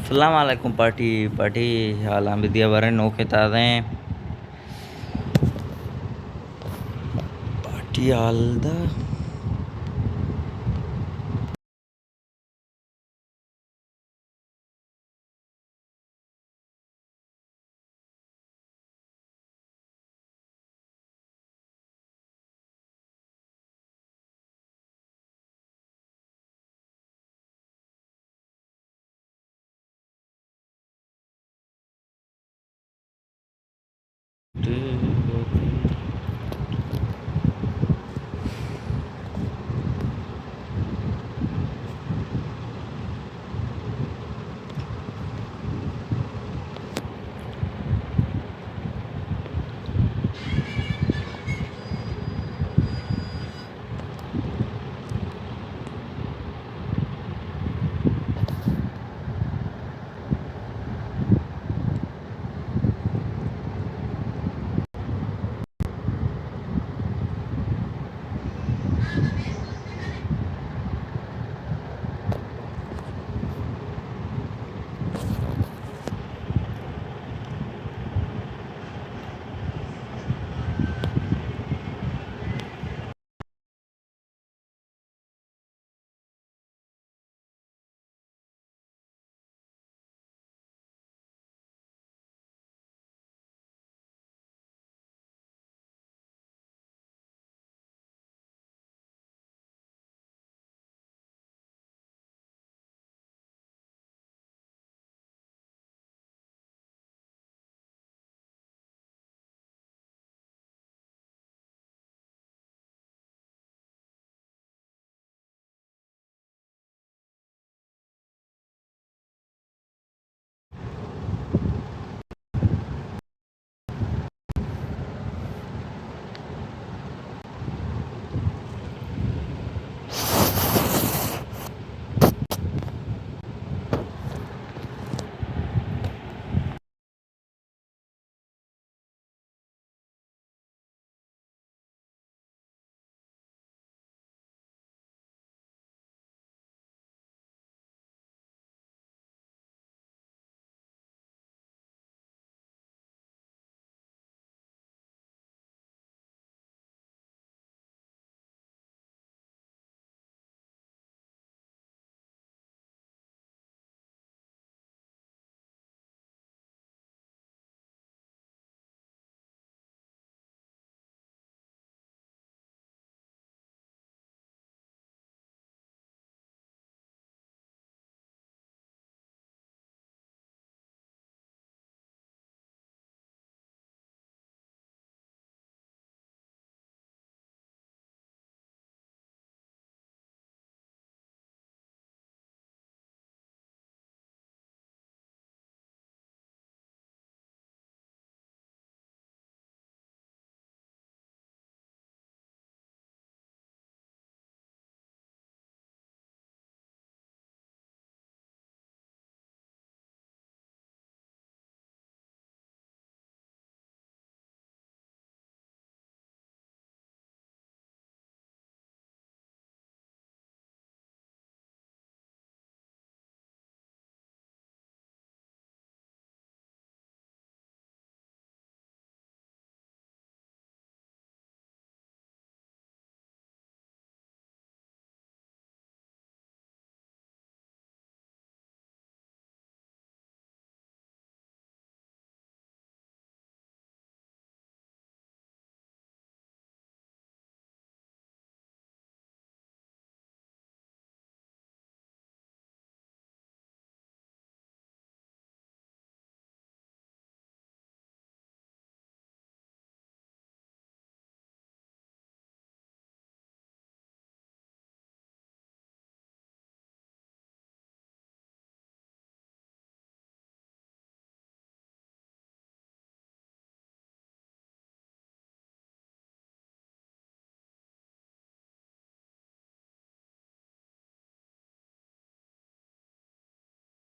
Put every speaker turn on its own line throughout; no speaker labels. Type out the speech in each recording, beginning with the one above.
अस्सलामुअलैकुम party party हालां बिदिया बारे नोखे ताज़ें पार्टी हालदा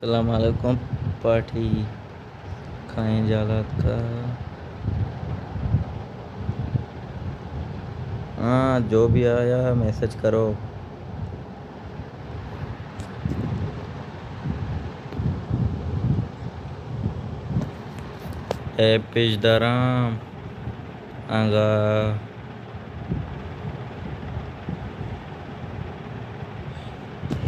अस्सलामुअलैकुम पार्टी खाएं जाला का हाँ जो भी आया मैसेज करो पेजदाराम आगा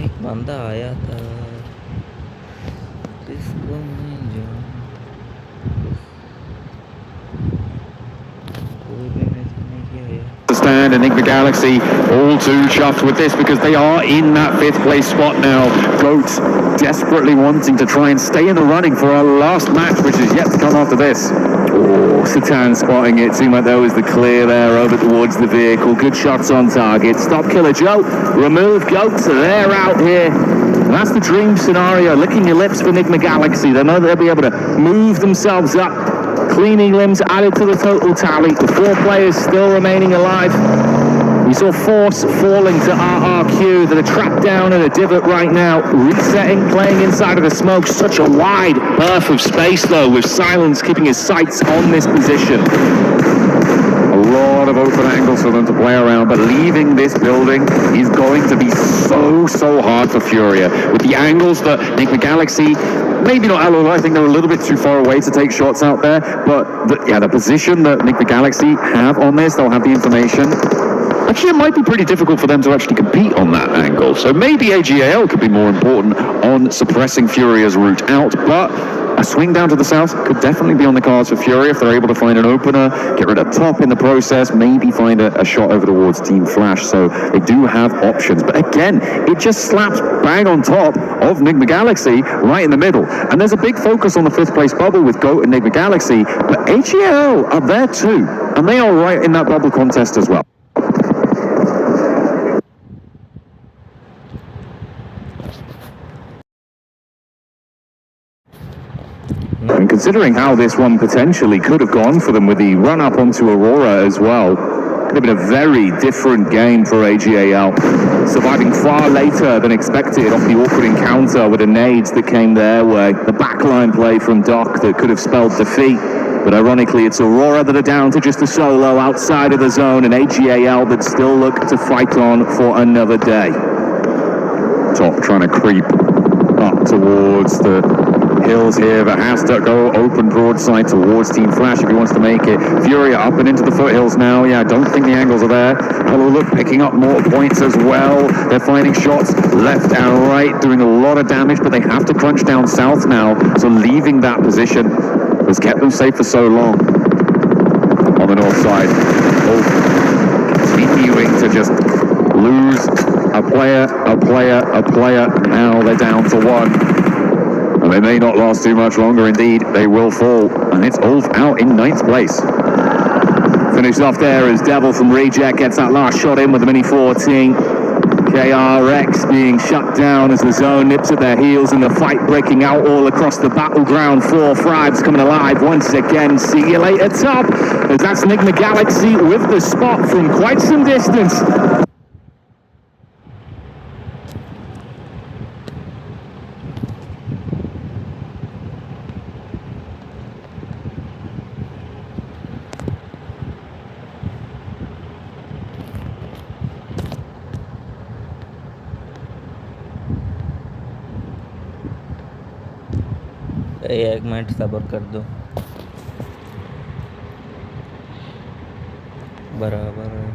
एक बंदा आया था जिसको मैं कोई भी मैसेज नहीं किया यार।
Stand and Jgr Galaxy all too chuffed with this because they are in that 5th place spot now. Goat desperately wanting to try and stay in the running for our last match, which is yet to come after this. Oh, Satan spotting it. Seemed like there was the clear there over towards the vehicle. Good shots on target. Stop Killer Joe. Remove Goat. They're out here. And that's the dream scenario. Licking your lips for Jgr Galaxy. They know they'll be able to move themselves up. Cleaning limbs added to the total tally. The 4 players still remaining alive. We saw Force falling to RRQ that are trapped down in a divot right now. Resetting, playing inside of the smoke. Such a wide berth of space though, with Silence keeping his sights on this position. A lot of open angles for them to play around, but leaving this building is going to be so hard for Furia. With the angles that Jgr Galaxy, maybe not Alloy, I think they're a little bit too far away to take shots out there, but the position that Jgr Galaxy have on this, they'll have the information. Actually, it might be pretty difficult for them to actually compete on that angle. So maybe AGAL could be more important on suppressing Furia's route out, but a swing down to the south could definitely be on the cards for Furia if they're able to find an opener, get rid of top in the process, maybe find a shot over towards Team Flash. So they do have options. But again, it just slaps bang on top of Jgr Galaxy right in the middle. And there's a big focus on the 5th place bubble with GOAT and Jgr Galaxy, but AGAL are there too. And they are right in that bubble contest as well. And considering how this one potentially could have gone for them with the run-up onto Aurora as well, could have been a very different game for AGAL. Surviving far later than expected off the awkward encounter with the nades that came their way. The backline play from Doc that could have spelled defeat. But ironically, it's Aurora that are down to just a solo outside of the zone, and AGAL that still look to fight on for another day. Top trying to creep up towards the hills here, but has to go open broadside towards Team Flash if he wants to make it. Furia up and into the foothills now. Yeah, I don't think the angles are there. Hello, picking up more points as well. They're finding shots left and right, doing a lot of damage, but they have to crunch down south now. So leaving that position has kept them safe for so long. On the north side, continuing to just lose a player. Now they're down to 1. And they may not last too much longer. Indeed, they will fall. And it's Ulf out in 9th place. Finished off there as Devil from Reject gets that last shot in with the Mini 14. JRX being shut down as the zone nips at their heels and the fight breaking out all across the battleground. 4 Fribes coming alive once again. See you later, top. As that's Jgr Galaxy with the spot from quite some distance.
एक minute सब्र कर दो। बराबर है।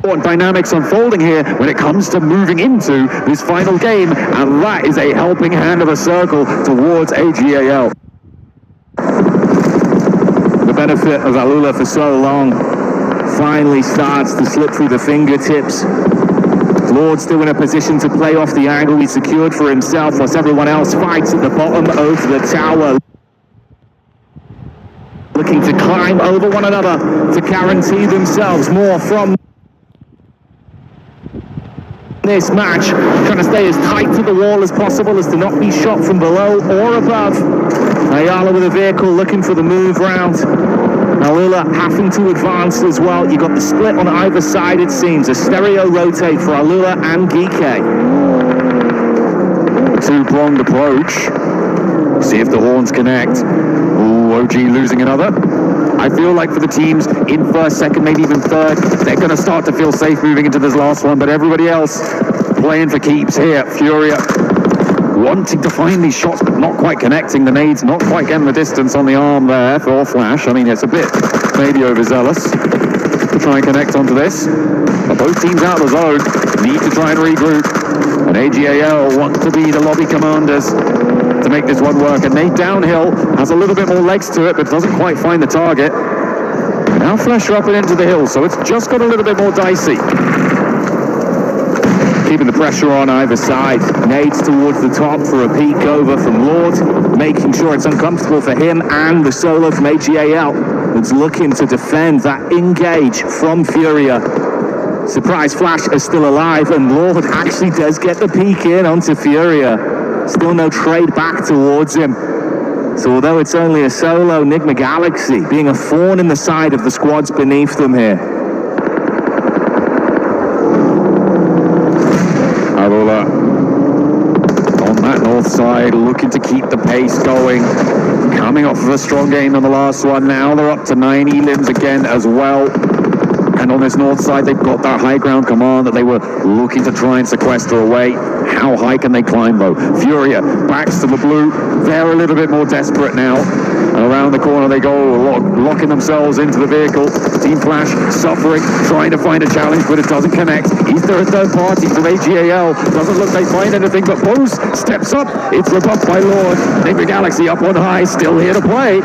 dynamics unfolding here when it comes to moving into this final game, and that is a helping hand of a circle towards AGAL.
The benefit of Alula for so long finally starts to slip through the fingertips. Lord still in a position to play off the angle he secured for himself, whilst everyone else fights at the bottom over the tower, looking to climb over one another to guarantee themselves more from this match, trying to stay as tight to the wall as possible as to not be shot from below or above. Ayala with a vehicle looking for the move round. Alula having to advance as well. You got the split on either side, it seems. A stereo rotate for Alula and Jgr
丨. Two-pronged approach. See if the horns connect. Ooh, OG losing another. I feel like for the teams in first, second, maybe even third, they're going to start to feel safe moving into this last one, but everybody else playing for keeps here. Furia wanting to find these shots, but not quite connecting. The nades not quite getting the distance on the arm there for Flash. I mean, it's a bit maybe overzealous to try and connect onto this. But both teams out of the zone need to try and regroup. And AGAL want to be the lobby commanders to make this one work. And Nate downhill has a little bit more legs to it, but doesn't quite find the target. Now Flash are up and into the hill, so it's just got a little bit more dicey.
Keeping the pressure on either side. Nades towards the top for a peek over from Lord, making sure it's uncomfortable for him, and the solo from AGAL that's looking to defend that engage from Furia. Surprise Flash is still alive, and Lord actually does get the peek in onto Furia. Still no trade back towards him. So although it's only a solo, Jgr Galaxy being a thorn in the side of the squads beneath them here.
Alula on that north side, looking to keep the pace going. Coming off of a strong game on the last one. Now they're up to 9 elims again as well. And on this north side, they've got that high ground command that they were looking to try and sequester away. How high can they climb, though? Furia backs to the blue. They're a little bit more desperate now. And around the corner they go, locking themselves into the vehicle. Team Flash suffering, trying to find a challenge, but it doesn't connect. Is there a third party from AGAL? Doesn't look they find anything, but Bose steps up. It's rebuffed by Lord. Jgr Galaxy up on high, still here to play.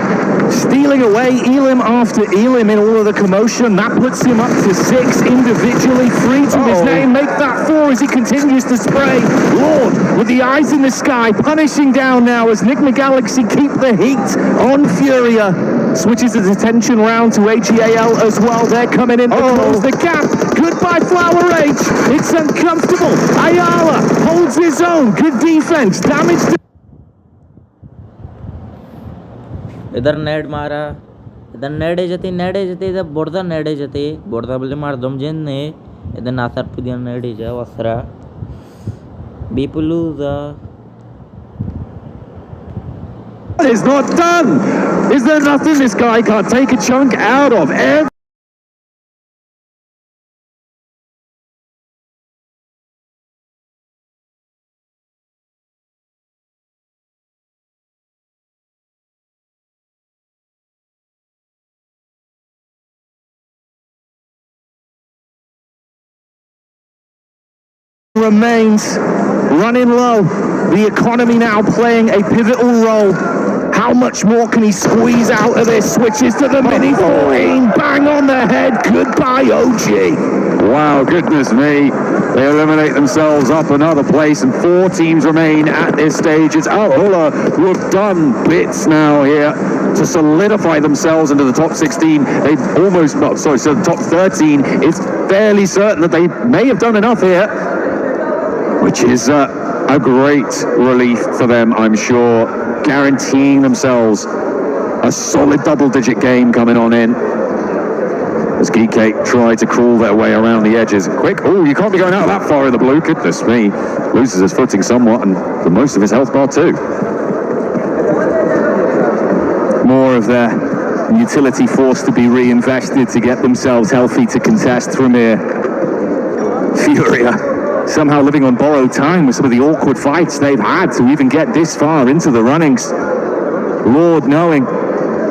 Stealing away elim after elim in all of the commotion. That puts him up to 6 individually. 3 to his name. Make that 4 as he continues to spray. Lord with the eyes in the sky, punishing down now as Jgr Galaxy keep the heat on Furia. Switches his attention round to AGAL as well. They're coming in to close the gap. Goodbye Flower H. It's uncomfortable. Ayala holds his own. Good defense. Damage to
इधर नेड मारा इधर नेडे जती इधर बोर्डा नेडे जती बोर्डा बोले मार दम जेन्ने इधर नासर पुदिया नेडे जा वसरा बीपुलूजा
It's not done. Is there nothing this guy can't take a chunk out of?
remains running low. The economy now playing a pivotal role. How much more can he squeeze out of this? Switches to the Mini 14, bang on the head. Goodbye, OG.
Wow, goodness me. They eliminate themselves up another place, and 4 teams remain at this stage. It's Alula who have done bits now here to solidify themselves into the top 16. They've almost, so the top 13. It's fairly certain that they may have done enough here, which is a great relief for them, I'm sure, guaranteeing themselves a solid double-digit game coming on in. As Jgr try to crawl their way around the edges. Quick, oh, you can't be going out that far in the blue. Goodness me. Loses his footing somewhat, and for most of his health bar too.
More of their utility force to be reinvested to get themselves healthy to contest from here. Furia somehow living on borrowed time with some of the awkward fights they've had to even get this far into the runnings. Lord knowing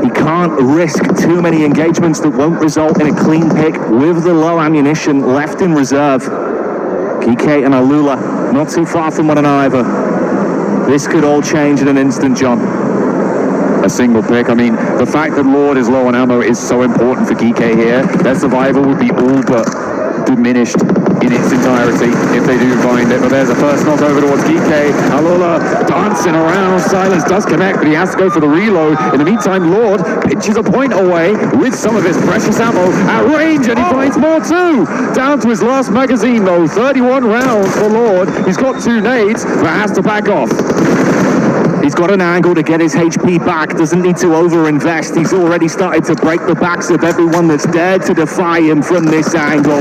He can't risk too many engagements that won't result in a clean pick with the low ammunition left in reserve. Jgr and Alula not too far from one another. This could all change in an instant, John.
A single pick. I mean, the fact that Lord is low on ammo is so important for Jgr here. Their survival would be all but diminished in its entirety if they do find it. But there's a first knock over towards Jgr. Alula dancing around. Silence does connect, but he has to go for the reload. In the meantime, Lord pitches a point away with some of his precious ammo at range, and he finds more too. Down to his last magazine though. 31 rounds for Lord. He's got 2 nades, but has to back off.
He's got an angle to get his HP back, doesn't need to overinvest. He's already started to break the backs of everyone that's dared to defy him from this angle.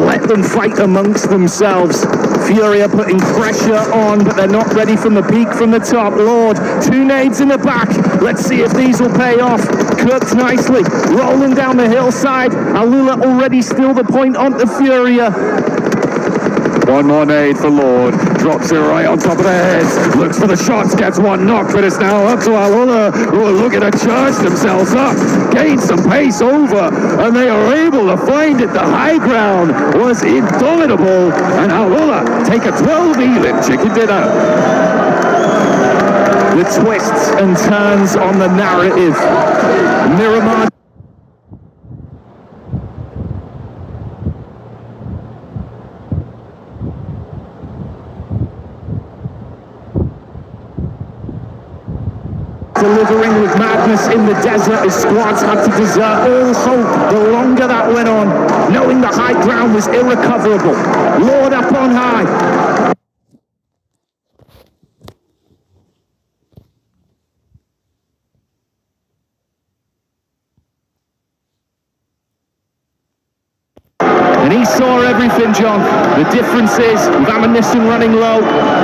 Let them fight amongst themselves. Furia putting pressure on, but they're not ready from the peak from the top. Lord, 2 nades in the back. Let's see if these will pay off. Cooked nicely, rolling down the hillside. Alula already steal the point onto Furia.
One more nade for Lord. Drops it right on top of their heads. Looks for the shots. Gets one knocked, but it's now up to Alula, who are looking to charge themselves up. Gain some pace over, and they are able to find it. The high ground was indomitable, and Alula take a 12 Elim chicken dinner.
The twists and turns on the narrative. Miramar delivering with madness in the desert as squads had to desert all hope the longer that went on, knowing the high ground was irrecoverable. Lord up on high. And he saw everything, John. The difference is, with ammunition running low,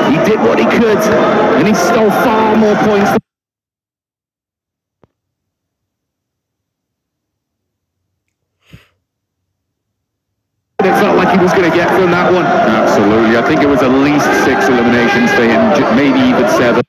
he did what he could, and he stole far more points. It felt like he was going to get from that one.
Absolutely. I think it was at least 6 eliminations for him, maybe even 7.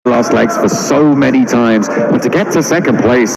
Last legs for so many times, but to get to second place